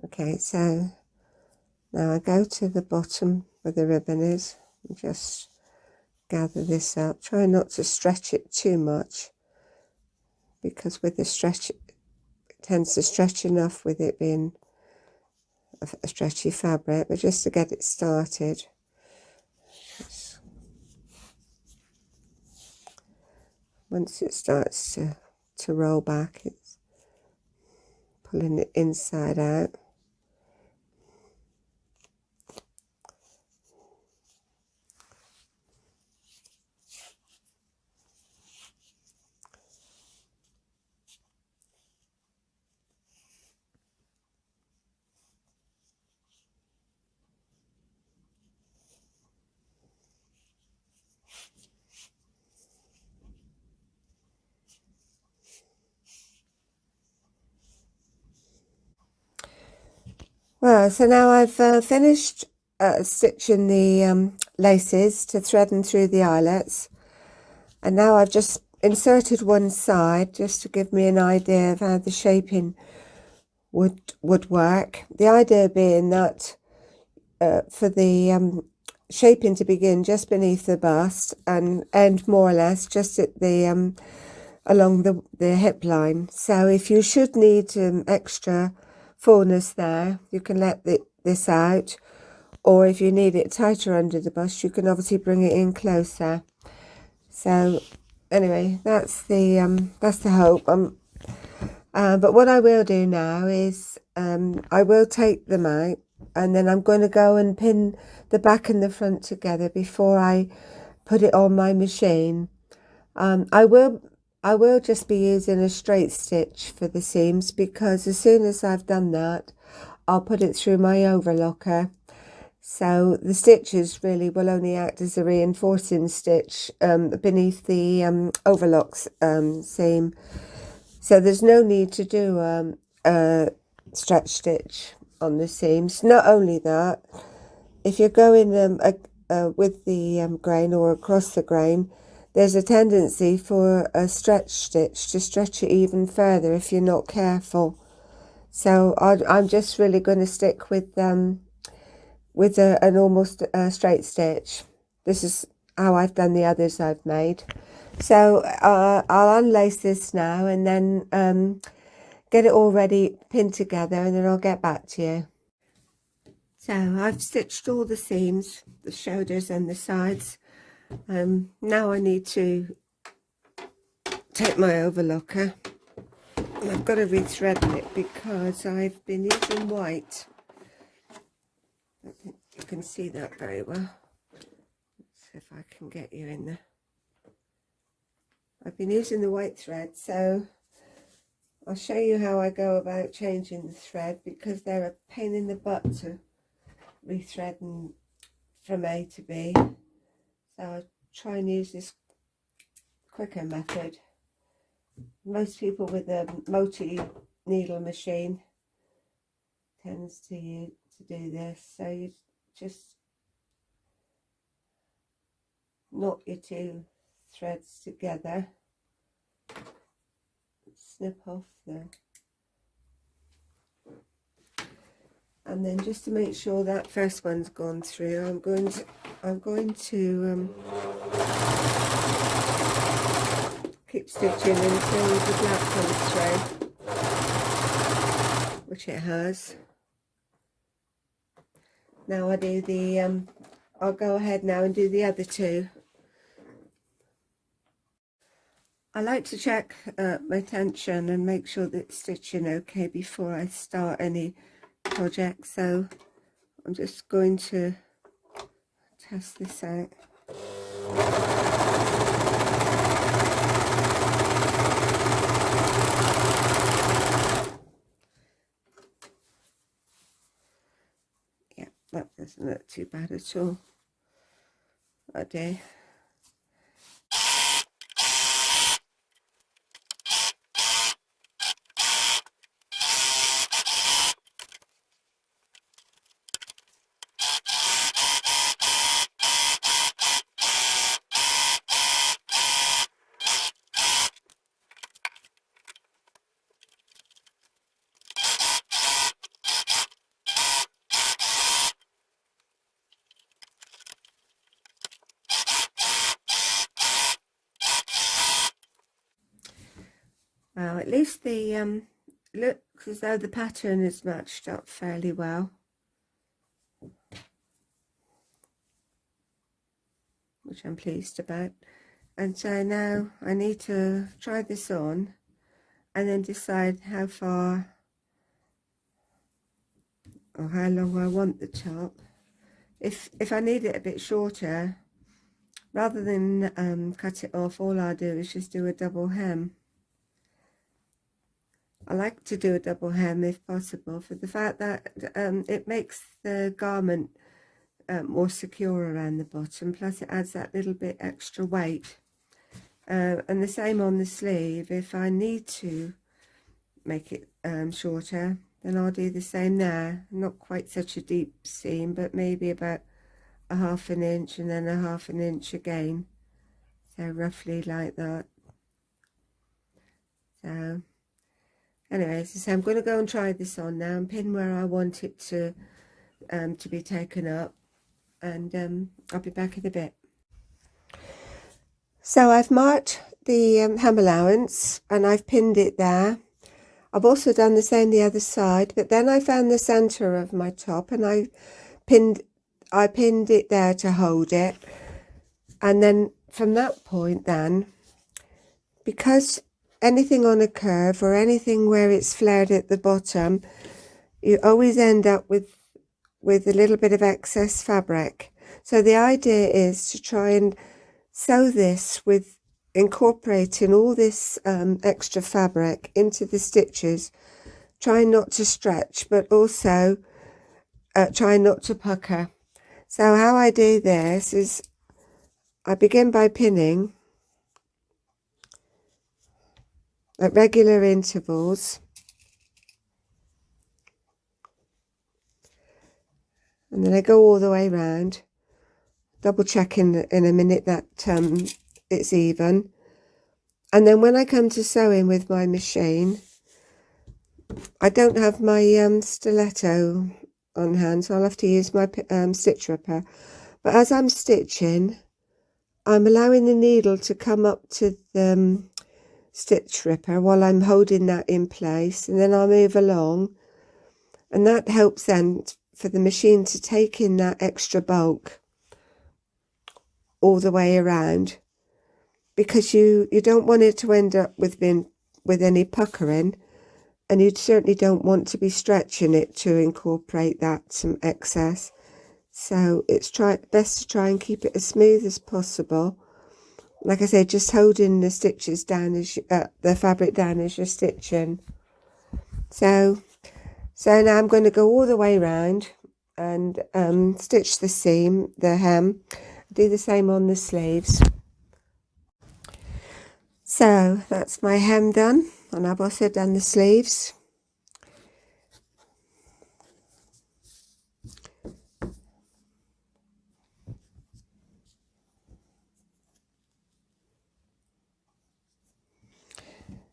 Okay, so now I go to the bottom where the ribbon is and just gather this up. Try not to stretch it too much, because with the stretch it tends to stretch enough with it being a stretchy fabric, but just to get it started. Once it starts to roll back, it's pulling it inside out. Well, so now I've finished stitching the laces to threading through the eyelets, and now I've just inserted one side just to give me an idea of how the shaping would work. The idea being that for the shaping to begin just beneath the bust and end more or less just at the along the hip line. So if you should need extra fullness there, you can let this out, or if you need it tighter under the bust, you can obviously bring it in closer. So anyway, that's the hope. But what I will do now is I will take them out, and then I'm going to go and pin the back and the front together before I put it on my machine. I will just be using a straight stitch for the seams, because as soon as I've done that, I'll put it through my overlocker. So the stitches really will only act as a reinforcing stitch beneath the overlocks seam. So there's no need to do a stretch stitch on the seams. Not only that, if you're going with the grain or across the grain, there's a tendency for a stretch stitch to stretch it even further if you're not careful. So I'm just really going to stick with an almost straight stitch. This is how I've done the others I've made. So I'll unlace this now and then get it all ready, pinned together, and then I'll get back to you. So I've stitched all the seams, the shoulders and the sides. Now I need to take my overlocker, and I've got to rethread it because I've been using white. I don't think you can see that very well. Let's see if I can get you in there. I've been using the white thread, so I'll show you how I go about changing the thread, because they're a pain in the butt to rethread from A to B. So I'll try and use this quicker method. Most people with a multi-needle machine tends to do this. So you just knot your two threads together, snip off and then just to make sure that first one's gone through, I'm going to keep stitching until the black comes through, which it has. Now I do the I'll go ahead now and do the other two. I like to check my tension and make sure that it's stitching okay before I start any project, so I'm just going to test this out. Yeah, that doesn't look too bad at all. I do. at least the looks as though the pattern is matched up fairly well, which I'm pleased about. And so now I need to try this on and then decide how far or how long I want the top. If I need it a bit shorter, rather than cut it off, all I do is just do a double hem. I like to do a double hem if possible, for the fact that it makes the garment more secure around the bottom, plus it adds that little bit extra weight. And the same on the sleeve. If I need to make it shorter, then I'll do the same there. Not quite such a deep seam, but maybe about a 1/2 inch and then a 1/2 inch again, so roughly like that. So anyway, so I'm going to go and try this on now and pin where I want it to be taken up, and I'll be back in a bit. So I've marked the hem allowance and I've pinned it there. I've also done the same the other side, but then I found the center of my top and I pinned it there to hold it. And then from that point then, because anything on a curve or anything where it's flared at the bottom, you always end up with a little bit of excess fabric. So the idea is to try and sew this with incorporating all this extra fabric into the stitches, trying not to stretch, but also trying not to pucker. So how I do this is I begin by pinning at regular intervals, and then I go all the way around, double checking in a minute that it's even. And then when I come to sewing with my machine, I don't have my stiletto on hand, so I'll have to use my stitch ripper. But as I'm stitching, I'm allowing the needle to come up to the stitch ripper while I'm holding that in place, and then I'll move along, and that helps then for the machine to take in that extra bulk all the way around, because you don't want it to end up with any puckering, and you certainly don't want to be stretching it to incorporate that some excess. So it's best to try and keep it as smooth as possible. Like I say, just holding the stitches down as the fabric down as you're stitching. So now I'm going to go all the way around and stitch the seam, the hem. Do the same on the sleeves. So that's my hem done, and I've also done the sleeves.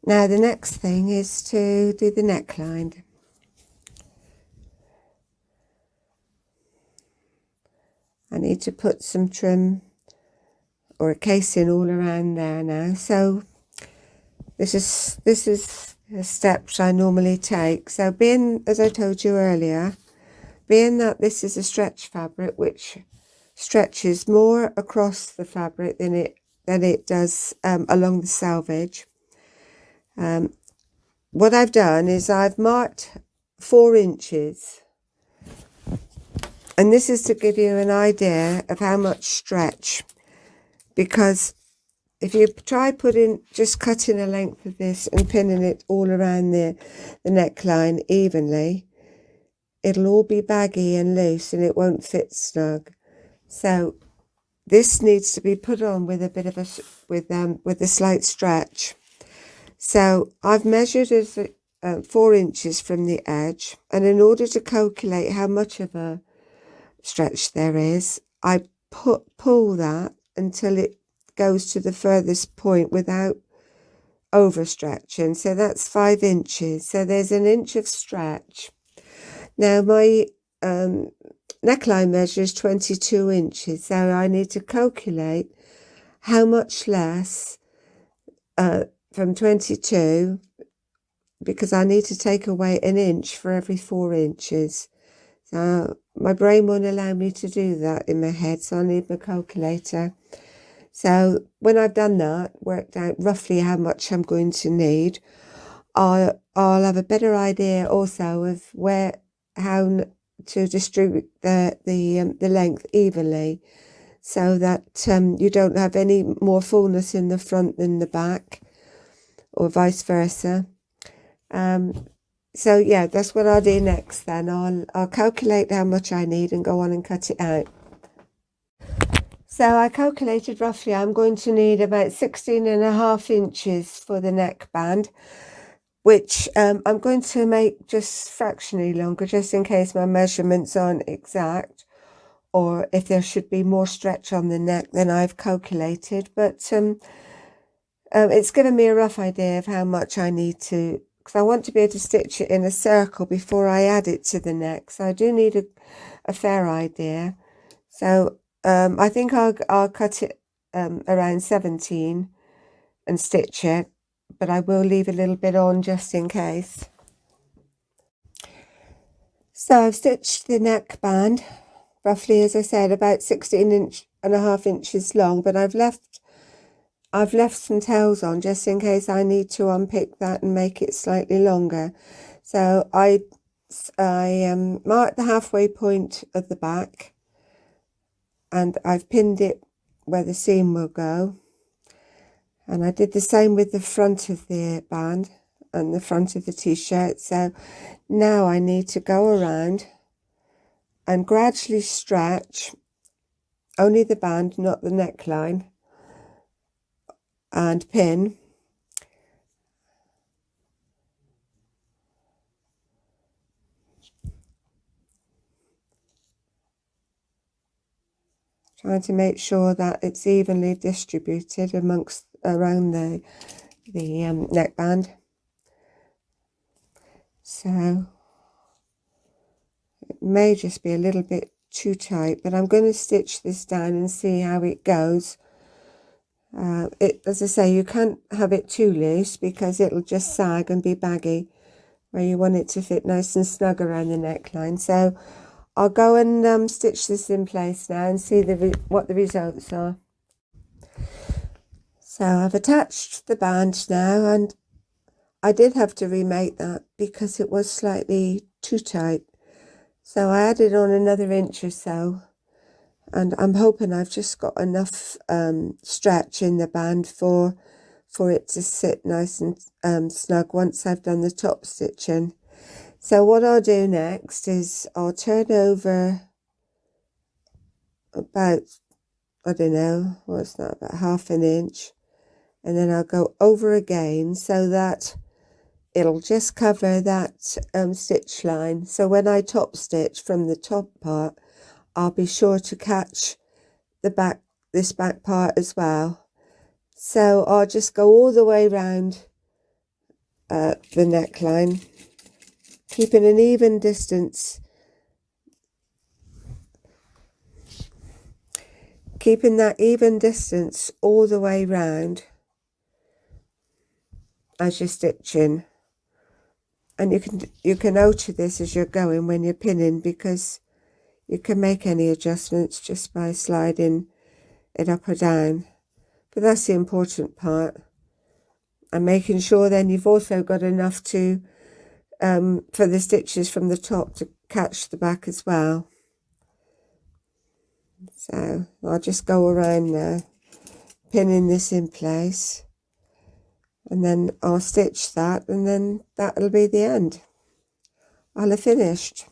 Now the next thing is to do the neckline. I need to put some trim or a casing all around there now. So this is the steps I normally take. So being, as I told you earlier, being that this is a stretch fabric which stretches more across the fabric than it does along the selvage, what I've done is I've marked 4 inches, and this is to give you an idea of how much stretch, because if you try just cutting a length of this and pinning it all around the neckline evenly, it'll all be baggy and loose and it won't fit snug. So this needs to be put on with a bit of with a slight stretch. So I've measured as 4 inches from the edge, and in order to calculate how much of a stretch there is, I pull that until it goes to the furthest point without overstretching. So that's 5 inches. So there's an inch of stretch. Now my neckline measures 22 inches, so I need to calculate how much less from 22 because I need to take away an inch for every 4 inches. So my brain won't allow me to do that in my head, so I need my calculator. So when I've done that, worked out roughly how much I'm going to need, I'll have a better idea also of how to distribute the length evenly, so that you don't have any more fullness in the front than the back, or vice versa. So yeah, that's what I'll do next then. I'll calculate how much I need and go on and cut it out. So I calculated roughly I'm going to need about 16.5 inches for the neckband, which I'm going to make just fractionally longer, just in case my measurements aren't exact, or if there should be more stretch on the neck than I've calculated. But it's given me a rough idea of how much I need to, because I want to be able to stitch it in a circle before I add it to the neck. So I do need a fair idea. So I think I'll cut it around 17 and stitch it, but I will leave a little bit on just in case. So I've stitched the neckband, roughly, as I said, about 16.5 inches long, but I've left some tails on just in case I need to unpick that and make it slightly longer. So I marked the halfway point of the back, and I've pinned it where the seam will go. And I did the same with the front of the band and the front of the t-shirt. So now I need to go around and gradually stretch only the band, not the neckline, and pin. Trying to make sure that it's evenly distributed around the neckband. So it may just be a little bit too tight, but I'm going to stitch this down and see how it goes. As I say, you can't have it too loose because it'll just sag and be baggy, where you want it to fit nice and snug around the neckline. So I'll go and stitch this in place now and see what the results are. So I've attached the band now, and I did have to remake that because it was slightly too tight. So I added on another inch or so, and I'm hoping I've just got enough stretch in the band for it to sit nice and snug once I've done the top stitching. So what I'll do next is I'll turn over about, I don't know, what's that, about half an inch, and then I'll go over again so that it'll just cover that stitch line. So when I top stitch from the top part, I'll be sure to catch this back part as well. So I'll just go all the way around the neckline, keeping an even distance, keeping that even distance all the way round as you're stitching. And you can alter this as you're going when you're pinning, because you can make any adjustments just by sliding it up or down. But that's the important part. And making sure then you've also got enough to for the stitches from the top to catch the back as well. So I'll just go around now, pinning this in place, and then I'll stitch that, and then that'll be the end. I'll have finished.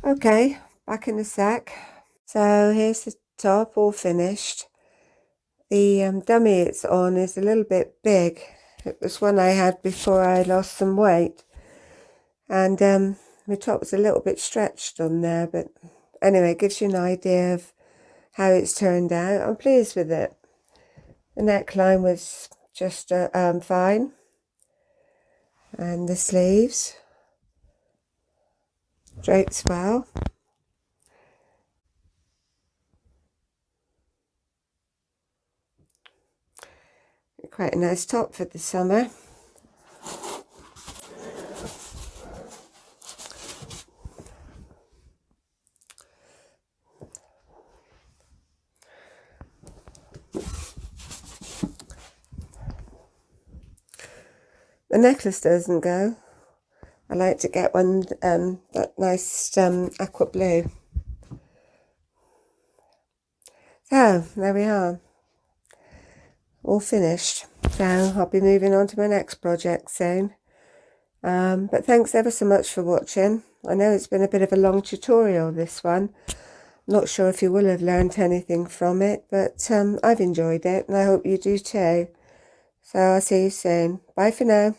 Okay, back in a sec. So here's the top all finished. The dummy it's on is a little bit big. It was one I had before I lost some weight, and my top was a little bit stretched on there, but anyway, it gives you an idea of how it's turned out. I'm pleased with it. The neckline was just fine, and the sleeves drapes well. Quite a nice top for the summer. necklace doesn't go. I like to get one, that nice aqua blue. So, there we are. All finished. So, I'll be moving on to my next project soon. But thanks ever so much for watching. I know it's been a bit of a long tutorial, this one. Not sure if you will have learned anything from it, but I've enjoyed it, and I hope you do too. So I'll see you soon. Bye for now.